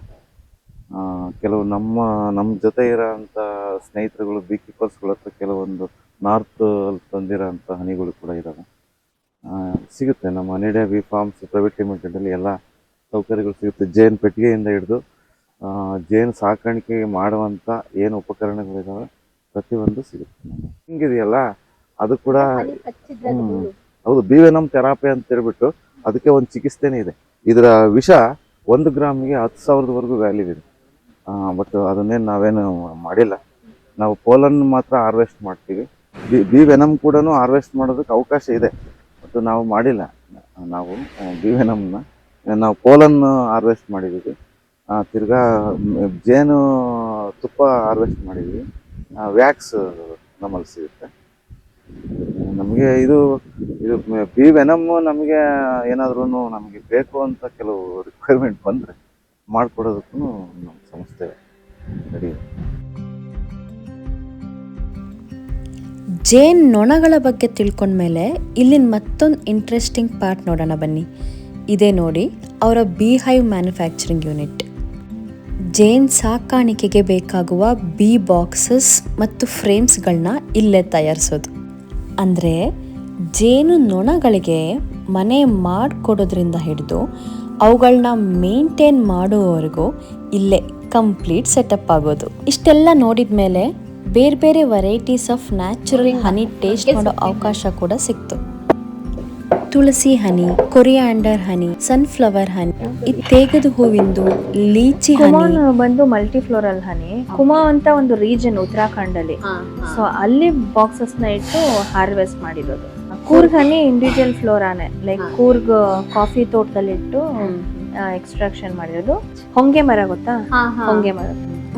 E: ಕೆಲವು ನಮ್ಮ ಜೊತೆ ಇರೋಂಥ ಸ್ನೇಹಿತರುಗಳು ಬಿ ಕೀಪರ್ಸ್ಗಳ ಹತ್ರ ಕೆಲವೊಂದು ನಾರ್ತಲ್ಲಿ ತಂದಿರೋ ಅಂಥ ಹನಿಗಳು ಕೂಡ ಇದ್ದಾವೆ, ಸಿಗುತ್ತೆ. ನಮ್ಮ ಹನಿಡೇ ಬಿ ಫಾರ್ಮ್ಸ್ ಪ್ರೈವೇಟ್ ಲಿಮಿಟೆಡಲ್ಲಿ ಎಲ್ಲ ಸೌಕರ್ಯಗಳು ಸಿಗುತ್ತೆ. ಜೇನು ಪೆಟ್ಟಿಗೆಯಿಂದ ಹಿಡಿದು ಜೇನು ಸಾಕಾಣಿಕೆ ಮಾಡುವಂಥ ಏನು ಉಪಕರಣಗಳಿದ್ದಾವೆ ಪ್ರತಿಯೊಂದು ಸಿಗುತ್ತೆ. ಹಿಂಗಿದೆಯಲ್ಲ ಅದು ಕೂಡ ಹೌದು, ಬಿವೆನಮ್ ಥೆರಪಿ ಅಂತ ಹೇಳ್ಬಿಟ್ಟು ಅದಕ್ಕೆ ಒಂದು ಚಿಕಿತ್ಸೆನೇ ಇದೆ. ಇದರ ವಿಷ 1 ಗ್ರಾಮಿಗೆ 10,000ವರೆಗೂ ವ್ಯಾಲ್ಯೂ ಇದೆ. ಬಟ್ ಅದನ್ನೇನು ನಾವೇನು ಮಾಡಿಲ್ಲ. ನಾವು ಪೋಲನ್ ಮಾತ್ರ ಹಾರ್ವೆಸ್ಟ್ ಮಾಡ್ತೀವಿ. ಬಿವೆನಮ್ ಕೂಡ ಹಾರ್ವೆಸ್ಟ್ ಮಾಡೋದಕ್ಕೆ ಅವಕಾಶ ಇದೆ, ಬಟ್ ನಾವು ಮಾಡಿಲ್ಲ. ನಾವು ಬಿವೆನಮ್ನ ನಾವು ಪೋಲನ್ ಹಾರ್ವೆಸ್ಟ್ ಮಾಡಿದ್ದೀವಿ. ತಿರ್ಗಾ ಜೇನು ತುಪ್ಪ ಹಾರ್ವೆಸ್ಟ್ ಮಾಡಿದ್ದೀವಿ. ವ್ಯಾಕ್ಸ್ ನಮ್ಮಲ್ಲಿ ಸಿಗುತ್ತೆ. ನಮಗೆ ಇದು ಬಿ ವೆನಮ್ ನಮಗೆ ಏನಾದ್ರೂ ನಮಗೆ ಬೇಕು ಅಂತ ಕೆಲವು ರಿಕ್ವೈರ್ಮೆಂಟ್ ಬಂದರೆ ಮಾಡಿಕೊಡೋದಕ್ಕೂ ನಮ್ಮ ಸಂಸ್ಥೆ ರೆಡಿ.
A: ಜೇನ್ ನೊಣಗಳ ಬಗ್ಗೆ ತಿಳ್ಕೊಂಡ್ಮೇಲೆ ಇಲ್ಲಿನ ಮತ್ತೊಂದು ಇಂಟ್ರೆಸ್ಟಿಂಗ್ ಪಾರ್ಟ್ ನೋಡೋಣ ಬನ್ನಿ. ಇದೇ ನೋಡಿ ಅವರ ಬಿ ಹೈವ್ ಮ್ಯಾನುಫ್ಯಾಕ್ಚರಿಂಗ್ ಯೂನಿಟ್. ಜೇನ್ ಸಾಕಾಣಿಕೆಗೆ ಬೇಕಾಗುವ ಬಿ ಬಾಕ್ಸಸ್ ಮತ್ತು ಫ್ರೇಮ್ಸ್ಗಳನ್ನ ಇಲ್ಲೇ ತಯಾರಿಸೋದು. ಅಂದರೆ ಜೇನು ನೊಣಗಳಿಗೆ ಮನೆ ಮಾಡಿಕೊಡೋದ್ರಿಂದ ಹಿಡಿದು ಅವುಗಳನ್ನ ಮೇಂಟೈನ್ ಮಾಡೋವರೆಗೂ ಇಲ್ಲೇ ಕಂಪ್ಲೀಟ್ ಸೆಟಪ್ ಆಗೋದು. ಇಷ್ಟೆಲ್ಲ ನೋಡಿದ ಮೇಲೆ ಬೇರೆ ಬೇರೆ varieties of natural honey taste ಮಾಡೋ ಅವಕಾಶ ಕೂಡ ಸಿಕ್ತು. ತುಳಸಿ ಹನಿ, ಕೊರಿಯಾಂಡರ್ ಹನಿ, ಸನ್ಫ್ಲವರ್ ಹನಿ, ತೇಗದ ಹೂವಿಂದು, ಲೀಚಿ ಹನಿ
B: ಬಂದು ಮಲ್ಟಿಫ್ಲೋರಲ್ ಹನಿ. ಕುಮಾ ಅಂತ ಒಂದು ರೀಜನ್ ಉತ್ತರಾಖಂಡಲ್ಲಿ, ಸೊ ಅಲ್ಲಿ ಬಾಕ್ಸಸ್ ನ ಇಟ್ಟು ಹಾರ್ವೆಸ್ಟ್ ಮಾಡಿರೋದು. ಕೂರ್ಗ್ ಹನಿ ಇಂಡಿವಿಜುವಲ್ ಫ್ಲೋರಾನೆ, ಲೈಕ್ ಕೂರ್ಗ್ ಕಾಫಿ ತೋಟದಲ್ಲಿ ಇಟ್ಟು ಎಕ್ಸ್ಟ್ರಾಕ್ಷನ್ ಮಾಡಿರೋದು. ಹೊಂಗೆ ಮರ ಗೊತ್ತಾ? ಹೊಂಗೆ ಮರ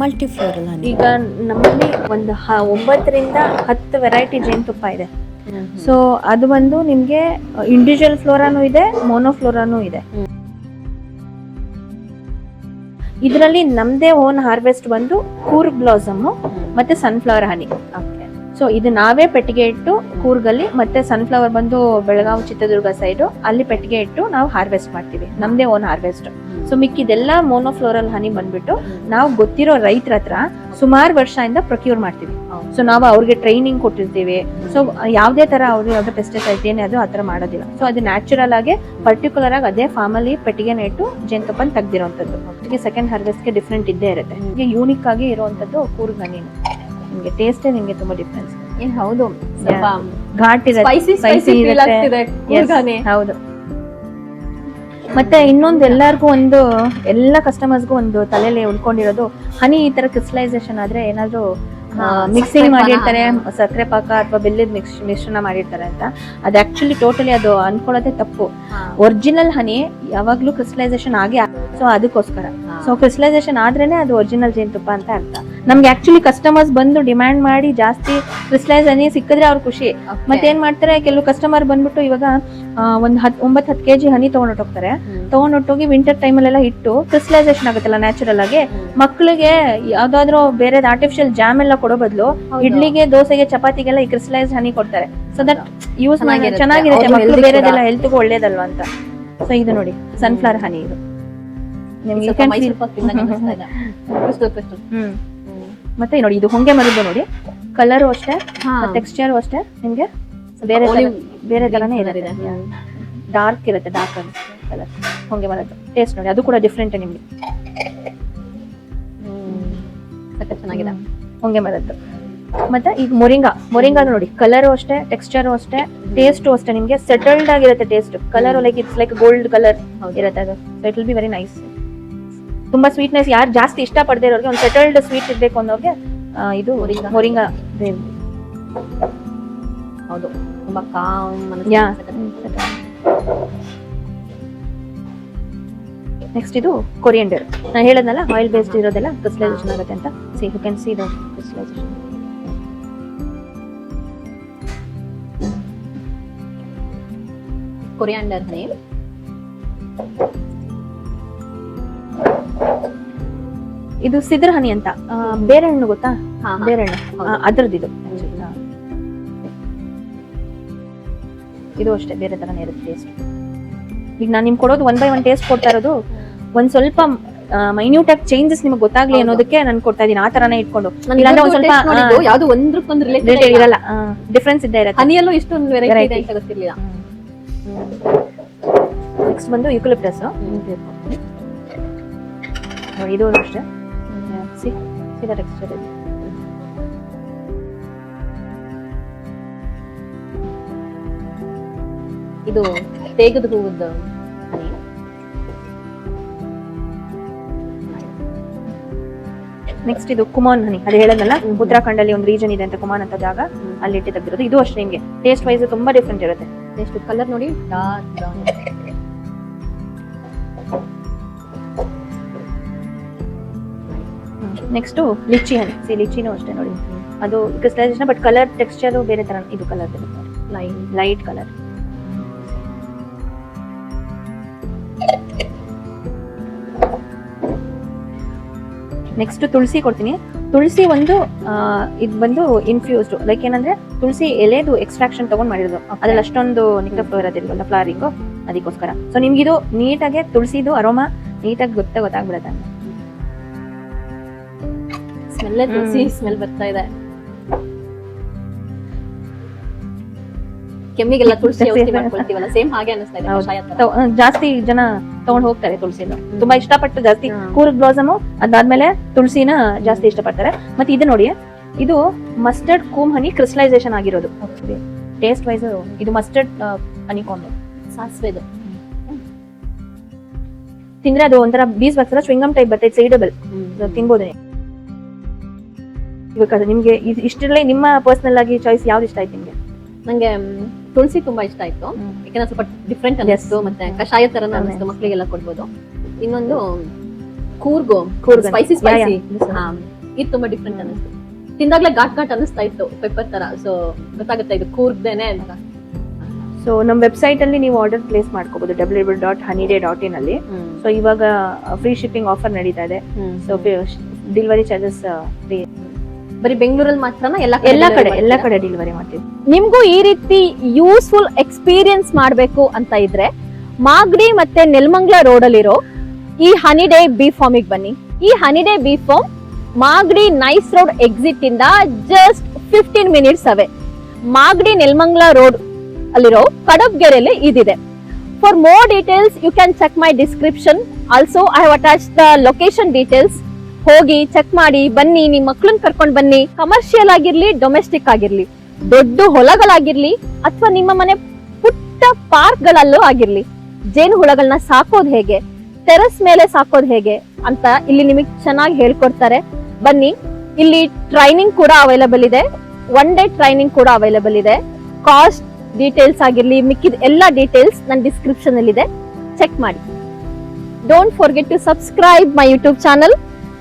A: ಮಲ್ಟಿಫ್ಲೋರಲ್ ಹನಿ.
B: ಈಗ ನಮ್ಮಲ್ಲಿ ಒಂದು 9ರಿಂದ 10 ವೆರೈಟಿ ಜೇನುತುಪ್ಪ ಇದೆ. ಸೊ ಅದು ಬಂದು ನಿಮ್ಗೆ ಇಂಡಿವಿಜುವಲ್ ಫ್ಲೋರಾನು ಇದೆ, ಮೋನೋಫ್ಲೋರಾನು ಇದೆ. ಇದರಲ್ಲಿ ನಮ್ದೇ ಓನ್ ಹಾರ್ವೆಸ್ಟ್ ಬಂದು ಕೂರ್ಗ್ ಬ್ಲಾಸಮ್ ಮತ್ತೆ ಸನ್ಫ್ಲವರ್ ಹನಿ. ಸೊ ಇದು ನಾವೇ ಪೆಟ್ಟಿಗೆ ಇಟ್ಟು ಕೂರ್ಗಲ್ಲಿ, ಮತ್ತೆ ಸನ್ಫ್ಲವರ್ ಬಂದು ಬೆಳಗಾವಿ ಚಿತ್ರದುರ್ಗ ಸೈಡು ಅಲ್ಲಿ ಪೆಟ್ಟಿಗೆ ಇಟ್ಟು ನಾವು ಹಾರ್ವೆಸ್ಟ್ ಮಾಡ್ತೀವಿ, ನಮ್ದೇ ಓನ್ ಹಾರ್ವೆಸ್ಟ್. ಸೊ ಮಿಕ್ಕಿದೆಲ್ಲ ಮೋನೋಫ್ಲೋರಲ್ ಹನಿ ಬಂದ್ಬಿಟ್ಟು ನಾವು ಗೊತ್ತಿರೋ ರೈತರ ಹತ್ರ ಸುಮಾರು ವರ್ಷದಿಂದ ಪ್ರೊಕ್ಯೂರ್ ಮಾಡ್ತೀವಿ. ಸೊ ನಾವು ಅವ್ರಿಗೆ ಟ್ರೈನಿಂಗ್ ಕೊಟ್ಟಿರ್ತೀವಿ. ಸೊ ಯಾವುದೇ ತರ ಅವ್ರು ಯಾವುದೇ ಪೆಸ್ಟಿಸೈಡ್ಸ್ ಏನೇ ಅದು ಆ ಥರ ಮಾಡೋದಿಲ್ಲ. ಸೊ ಅದು ನ್ಯಾಚುರಲ್ ಆಗಿ ಪರ್ಟಿಕ್ಯುಲರ್ ಆಗಿ ಅದೇ ಫಾರ್ಮಲ್ಲಿ ಪೆಟ್ಟಿಗೆನ ಇಟ್ಟು ಜೇನುತುಪ್ಪನ ತೆಗ್ದಿರೋಂಥದ್ದು. ಅದಕ್ಕೆ ಸೆಕೆಂಡ್ ಹಾರ್ವೆಸ್ಟ್ಗೆ ಡಿಫ್ರೆಂಟ್ ಇದ್ದೇ ಇರುತ್ತೆ. ಯೂನಿಕ್ ಆಗಿ ಇರುವಂಥದ್ದು ಕೂರ್ಗ್ ಹನಿ. ನಿಮಗೆ ಟೇಸ್ಟೇ ನಿಮಗೆ ತುಂಬ ಡಿಫ್ರೆನ್ಸ್. ಹೌದು, ಸ್ವಲ್ಪ
A: ಘಾಟ್ ಇರುತ್ತೆ,
B: spicy
A: spicy
B: feel
A: ಇರುತ್ತೆ.
B: ಆಗ್ತಿದೆ,
A: Yes,
B: ಕೂರ್ಗಾನೆ.
A: ಹೌದು. ಮತ್ತೆ ಇನ್ನೊಂದು ಎಲ್ಲಾರ್ಗು ಒಂದು ಎಲ್ಲ ಕಸ್ಟಮರ್ಸ್ಗೂ ಒಂದು ತಲೆಯಲ್ಲಿ ಉಳ್ಕೊಂಡಿರೋದು, ಹನಿ ಈ ತರ ಕ್ರಿಸ್ಟಲೈಸೇಷನ್ ಆದ್ರೆ ಏನಾದ್ರು ಮಿಕ್ಸಿಂಗ್ ಮಾಡಿರ್ತಾರೆ, ಸಕ್ಕರೆ ಪಾಕ ಅಥವಾ ಬೆಲ್ಲದ ಮಿಶ್ರಣ ಮಾಡಿರ್ತಾರೆ ಅಂತ. ಅದು ಆಕ್ಚುಲಿ ಟೋಟಲಿ ಅದು ಅನ್ಕೊಳ್ಳೋದೇ ತಪ್ಪು. ಒರಿಜಿನಲ್ ಹನಿ ಯಾವಾಗ್ಲೂ ಕ್ರಿಸ್ಟಲೈಸೇಷನ್ ಆಗೇ, ಸೊ ಅದಕ್ಕೋಸ್ಕರ. ಸೊ ಕ್ರಿಸ್ಟಲೈಸೇಷನ್ ಆದ್ರೇನೆ ಅದು ಒರಿಜಿನಲ್ ಜೇನುತುಪ್ಪ ಅಂತ ಅರ್ಥ. ನಮ್ಗೆ ಆಕ್ಚುಲಿ ಕಸ್ಟಮರ್ಸ್ ಬಂದು ಡಿಮ್ಯಾಂಡ್ ಮಾಡಿ ಜಾಸ್ತಿ ಕ್ರಿಸ್ಟಲೈಸ್ ಹನಿ ಸಿಕ್ಕಿದ್ರೆ ಅವ್ರ ಖುಷಿ. ಮತ್ತೆ ಏನ್ ಮಾಡ್ತಾರೆ, ಕೆಲವು ಕಸ್ಟಮರ್ ಬಂದ್ಬಿಟ್ಟು ಇವಾಗ ಒಂದ್ 9-10 kg ಹನಿ ತಗೊಂಡೋಗ್ತಾರೆ. ತಗೊಂಡೊಟ್ಟೋಗಿ ವಿಂಟರ್ ಟೈಮಲ್ಲೆಲ್ಲ ಇಟ್ಟು ಕ್ರಿಸ್ಟಲೈಸೇಷನ್ ಆಗುತ್ತಲ್ಲ ನ್ಯಾಚುರಲ್ ಆಗಿ, ಮಕ್ಳಿಗೆ ಯಾವ್ದಾದ್ರು ಬೇರೆ ಆರ್ಟಿಫಿಷಿಯಲ್ ಜಾಮ್ ಎಲ್ಲ ಕೊಡೋ ಬದಲು ಇಡ್ಲಿಗೆ, ದೋಸೆಗೆ, ಚಪಾತಿಗೆಲ್ಲ ಈ ಕ್ರಿಸ್ಟಲೈಸ್ ಹನಿ ಕೊಡ್ತಾರೆ. ಸೊ ದಟ್ ಯೂಸ್ ಚೆನ್ನಾಗಿರುತ್ತೆ, ಮಕ್ಳು ಬೇರೆದೆಲ್ಲ ಹೆಲ್ತ್ಗೂ ಒಳ್ಳೇದಲ್ವಾ ಅಂತ. ಸೊ ಇದು ನೋಡಿ ಸನ್ಫ್ಲವರ್ ಹನಿ, ಇದು ನಿಮ್ಗೆ ಮತ್ತೆ ನೋಡಿ ಇದು ಹೊಂಗೆ ಮರದ್ದು ನೋಡಿ, ಕಲರು ಅಷ್ಟೇ, ಟೆಕ್ಸ್ಚರ್ ಅಷ್ಟೇ, ನಿಮ್ಗೆ ಬೇರೆ ತರನೇ ಇರುತ್ತೆ. ಡಾರ್ಕ್ ಇರುತ್ತೆ, ಡಾರ್ಕ್ ಕಲರ್ ಹೊಂಗೆ ಮರದ್ದು. ಟೇಸ್ಟ್ ನೋಡಿ, ಅದು ಕೂಡ ಡಿಫ್ರೆಂಟ್ ನಿಮ್ಗೆ.
B: ಚೆನ್ನಾಗಿದೆ
A: ಹೊಂಗೆ ಮರದ್ದು. ಮತ್ತೆ ಈಗ ಮೊರಿಂಗಾ ನೋಡಿ, ಕಲರು ಅಷ್ಟೇ, ಟೆಕ್ಸ್ಚರು ಅಷ್ಟೇ, ಟೇಸ್ಟು ಅಷ್ಟೇ. ನಿಮ್ಗೆ ಸೆಟಲ್ಡ್ ಆಗಿರುತ್ತೆ taste. Colour like it's like gold colour ಇರುತ್ತೆ ಅದು. So it will be very nice. ತುಂಬಾ ಸ್ವೀಟ್ನೆಸ್ ಯಾರು ಜಾಸ್ತಿ ಇಷ್ಟ ಪಡದೇ ಇರೋರಿಗೆ, ಒಂದು ಸೆಟಲ್ಡ್ ಸ್ವೀಟ್ ಇರ್ಬೇಕು ಅನ್ನೋರಿಗೆ ಇದು ಮೊರಿಂಗಾ.
B: ಹೌದು, ತುಂಬಾ ಕಾಮ್.
A: ನೆಕ್ಸ್ಟ್ ಇದು ಕೊರಿಯಂಡರ್. ನಾನು ಹೇಳದ್ನಲ್ಲ ಆಯಿಲ್ ಬೇಸ್ಡ್ ಇರೋದೆಲ್ಲ ಕ್ರಿಸ್ಟಲೈಸೇಷನ್ ಆಗುತ್ತೆ ಅಂತ. See you can see the crystallisation.
B: Coriander honey.
A: ಇದು ಸಿದ್ರ ಹನಿ ಅಂತ, ಬೇರೆ ಹಣ್ಣು ಗೊತ್ತಾ? ಬೇರೆ ಹಣ್ಣು ಅದ್ರದ್ದು ಇದು. ಇದು ಅಷ್ಟೇ ಬೇರೆ ತರನೇ ಇರುತ್ತೆ ಟೇಸ್ಟ್. ಈಗ ನಾನು ನಿಮ್ಗೆ ಕೊಡೋದು 1 by 1 ಟೇಸ್ಟ್ ಕೊಡ್ತಾ ಇರೋದು, ಒಂದ್ ಸ್ವಲ್ಪ ಮೈನ್ಯೂಟ್ ಆಗಿ ಚೇಂಜಸ್ ನಿಮ್ಗೆ ಗೊತ್ತಾಗ್ಲಿ ಅನ್ನೋದಕ್ಕೆ ನಾನು ಕೊಡ್ತಾ ಇದೀನಿ. ಆ ತರನೇ ಇಟ್ಕೊಂಡು, ಇಲ್ಲಾಂದ್ರೆ ಒಂದ್ ಸ್ವಲ್ಪ
B: ಯಾವ್ದು ಒಂದ್ರಕ್ಕೊಂದು ರಿಲೇಟೆಡ್
A: ಇರಲ್ಲ, ಡಿಫ್ರೆನ್ಸ್ ಇದ್ದೇ ಇರುತ್ತೆ.
B: ಹನಿಯಲ್ಲೂ ಇಷ್ಟೊಂದು ವೆರೈಟಿ ಇದೆ ಅಂತ ಗೊತ್ತಿರ್ಲಿಲ್ಲ.
A: ನೆಕ್ಸ್ಟ್ ಬಂದು ಯುಕಲಿಪ್ಟಸ್ ನೋಡಿ, ಇದು ಅಷ್ಟೇ. ಸಿ ದ ಟೆಕ್ಸ್ಚರ್ ಇದೆ.
B: ಇದು ತೇಗದ ಹೂವದ್ದು ಹನಿ.
A: ನೆಕ್ಸ್ಟ್ ಇದು ಕುಮಾನ್ ಹನಿ. ಅದು ಹೇಳೋದಲ್ಲ, ಉತ್ತರಾಖಂಡ್ ಅಲ್ಲಿ ಒಂದು ರೀಜನ್ ಇದೆ ಅಂತ, ಕುಮಾನ್ ಅಂತ ಜಾಗ, ಅಲ್ಲಿ ಇಟ್ಟು ತೆಗೆದಿರೋದು. ಇದು ಅಷ್ಟೇ ನಿಮ್ಗೆ ಟೇಸ್ಟ್ ವೈಸ್ ತುಂಬಾ ಡಿಫ್ರೆಂಟ್ ಇರುತ್ತೆ.
B: ಎಷ್ಟು ಕಲರ್ ನೋಡಿ, ಡಾರ್ಕ್ ಬ್ರೌನ್.
A: ನೆಕ್ಸ್ಟ್ ಲಿಚಿ ಹನಿ. ಲಿಚಿನೂ ಅಷ್ಟೇ ನೋಡಿ, ಅದು ಕ್ರಿಸ್ಟಲೈಸೇಷನ್, ಬಟ್ ಕಲರ್ ಟೆಕ್ಸ್ಚರ್ ಬೇರೆ ತರ. ಇದು ಕಲರ್ ಲೈಟ್ ಕಲರ್. ನೆಕ್ಸ್ಟ್ ತುಳಸಿ ಕೊಡ್ತೀನಿ. ತುಳಸಿ ಒಂದು ಇದು ಬಂದು ಇನ್ಫ್ಯೂಸ್ಡ್, ಲೈಕ್ ಏನಂದ್ರೆ ತುಳಸಿ ಎಲೆದು ಎಕ್ಸ್ಟ್ರಾಕ್ಷನ್ ತಗೊಂಡ್ ಮಾಡಿರೋದು. ಅದ್ರಲ್ಲಿ ಅಷ್ಟೊಂದು ನಿಕ್ಟ ಫ್ಲೋ ಇರೋದಿಲ್ವಲ್ಲ, ಫ್ಲವರಿಂಗು, ಅದಕ್ಕೋಸ್ಕರ. ಸೊ ನಿಮ್ಗೆ ಇದು ನೀಟಾಗಿ ತುಳಸಿದು ಅರೋಮಾ ನೀಟಾಗಿ ಗೊತ್ತಾಗ್ಬಿಡತ್ತೆ.
B: ಸ್ಮೆಲ್ ತುಳಸಿ ಸ್ಮೆಲ್ ಬರ್ತಾ ಇದೆ. ಕೆಮ್ಮಿಗೆಲ್ಲ ತುಳಸಿ ಔಷಧಿ ಮಾಡ್ಕೊಳ್ತೀವಲ್ಲ, ಸೇಮ್ ಹಾಗೆ ಅನಿಸ್ತಾ ಇದೆ. ಕಷಾಯ ತರ.
A: ಜಾಸ್ತಿ ಜನ ತಗೊಂಡ್ ಹೋಗ್ತಾರೆ ತುಳಸಿನ, ತುಂಬಾ ಇಷ್ಟಪಟ್ಟು ಜಾಸ್ತಿ. ಕೂರ್ಗ್ ಬ್ಲಾಸಮ್ ಅದಾದ್ಮೇಲೆ ತುಳಸಿನ ಜಾಸ್ತಿ ಇಷ್ಟಪಡ್ತಾರೆ. ಮತ್ತೆ ಇದು ನೋಡಿ, ಇದು ಮಸ್ಟರ್ಡ್ ಕೂಮ್ ಹನಿ ಕ್ರಿಸ್ಟಲೈಸೇಷನ್ ಆಗಿರೋದು. ಟೇಸ್ಟ್ ವೈಸ್ ಇದು ಮಸ್ಟರ್ಡ್ ಹನಿ ಕಾಂಬೋ.
B: ಸಾಸಿವೆದು
A: ತಿಂದ್ರೆ ಅದು ಒಂಥರ ಬೀಸ್ ಬಾಕ್ಸ್ ಸ್ವಿಂಗಮ್ ಟೈಪ್ ಬರ್ತೈತೆ, ಸೈಡಬಲ್ ತಿನ್ಬೋದು. ಇವಾಗ ನಿಮ್ಗೆ ಇಷ್ಟರಲ್ಲೇ ನಿಮ್ಮ ಪರ್ಸನಲ್ ಆಗಿ ಚಾಯ್ಸ್ ಯಾವ್ದು ಇಷ್ಟ ಆಯ್ತು ನಿಮ್ಗೆ?
B: ನಂಗೆ ತುಳಸಿ ತುಂಬಾ ಇಷ್ಟ ಆಯ್ತು, ಯಾಕಂದ್ರೆ ಸ್ವಲ್ಪ ಡಿಫ್ರೆಂಟ್ ಅನಿಸ್ತು, ಮತ್ತೆ ಕಷಾಯ ತರ ಅನಿಸ್ತು, ಮಕ್ಳಿಗೆಲ್ಲ ಕೊಡ್ಬೋದು. ಇನ್ನೊಂದು ಕೂರ್ಗು ಸ್ಪೈಸಿ ಇದು ತುಂಬಾ ಡಿಫ್ರೆಂಟ್ ಅನಿಸ್ತು. ತಿಂದಾಗ್ಲೇ ಘಾಟ್ ಅನಿಸ್ತಾ ಇತ್ತು, ಪೆಪ್ಪರ್ ತರ. ಸೊ ಗೊತ್ತಾಗುತ್ತೆ ಇದು ಕೂರ್ಗ್ದೇನೆ ಅಂತ.
A: ಸೊ ನಮ್ಮ ವೆಬ್ಸೈಟ್ ಅಲ್ಲಿ ನೀವು ಆರ್ಡರ್ ಪ್ಲೇಸ್ ಮಾಡ್ಕೋಬಹುದು, www.honeyday.in ಅಲ್ಲಿ. ಸೊ ಇವಾಗ ಫ್ರೀ ಶಿಪ್ಪಿಂಗ್ ಆಫರ್ ನಡೀತಾ ಇದೆ. So delivery charges free.
B: ಬರೀ ಬೆಂಗಳೂರಲ್ಲಿ ಮಾತ್ರನಾ?
A: ಎಲ್ಲ ಕಡೆ ಡೆಲಿವರಿ ಮಾಡ್ತೀವಿ.
B: ನಿಮ್ಗೂ ಈ ರೀತಿ ಯೂಸ್ಫುಲ್ ಎಕ್ಸ್ಪೀರಿಯನ್ಸ್ ಮಾಡ್ಬೇಕು ಅಂತ ಇದ್ರೆ ಮಾಗಡಿ ಮತ್ತೆ ನೆಲಮಂಗಲ ರೋಡ್ ಅಲ್ಲಿರೋ ಈ ಹನಿಡೇ ಬಿ ಫಾರ್ಮಿಗೆ ಬನ್ನಿ. ಈ Honeyday B farm Magadi NICE road exit ಇಂದ just 15 minutes away. Magadi Nelamangala road ಅಲ್ಲಿರೋ ಕಡಬ್ಗೆರೆಯಲ್ಲಿ ಇದಿದೆ. For more details you can check my description. Also I have attach the location details. ಹೋಗಿ ಚೆಕ್ ಮಾಡಿ ಬನ್ನಿ, ನಿಮ್ ಮಕ್ಳನ್ನ ಕರ್ಕೊಂಡು ಬನ್ನಿ. ಕಮರ್ಷಿಯಲ್ ಆಗಿರ್ಲಿ, ಡೊಮೆಸ್ಟಿಕ್ ಆಗಿರ್ಲಿ, ದೊಡ್ಡ ಹೊಲಗಳಾಗಿರ್ಲಿ ಅಥವಾ ನಿಮ್ಮ ಮನೆ ಪುಟ್ಟ ಪಾರ್ಕ್ಗಳಲ್ಲೂ ಆಗಿರ್ಲಿ, ಜೇನು ಹುಳಗಳನ್ನ ಸಾಕೋದ್ ಹೇಗೆ, ಟೆರೆಸ್ ಮೇಲೆ ಸಾಕೋದ್ ಹೇಗೆ ಅಂತ ಇಲ್ಲಿ ನಿಮಗೆ ಚೆನ್ನಾಗಿ ಹೇಳ್ಕೊಡ್ತಾರೆ. ಬನ್ನಿ, ಇಲ್ಲಿ ಟ್ರೈನಿಂಗ್ ಕೂಡ ಅವೈಲೇಬಲ್ ಇದೆ, 1 ಡೇ ಟ್ರೈನಿಂಗ್ ಕೂಡ ಅವೈಲೇಬಲ್ ಇದೆ. ಕಾಸ್ಟ್ ಡೀಟೇಲ್ಸ್ ಆಗಿರ್ಲಿ, ಮಿಕ್ಕಿದ ಎಲ್ಲ ಡೀಟೇಲ್ಸ್ ನನ್ನ ಡಿಸ್ಕ್ರಿಪ್ಷನ್ ಅಲ್ಲಿ ಇದೆ, ಚೆಕ್ ಮಾಡಿ. Don't forget to subscribe my YouTube channel.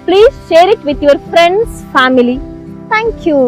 B: Please share it with your friends, family. Thank you.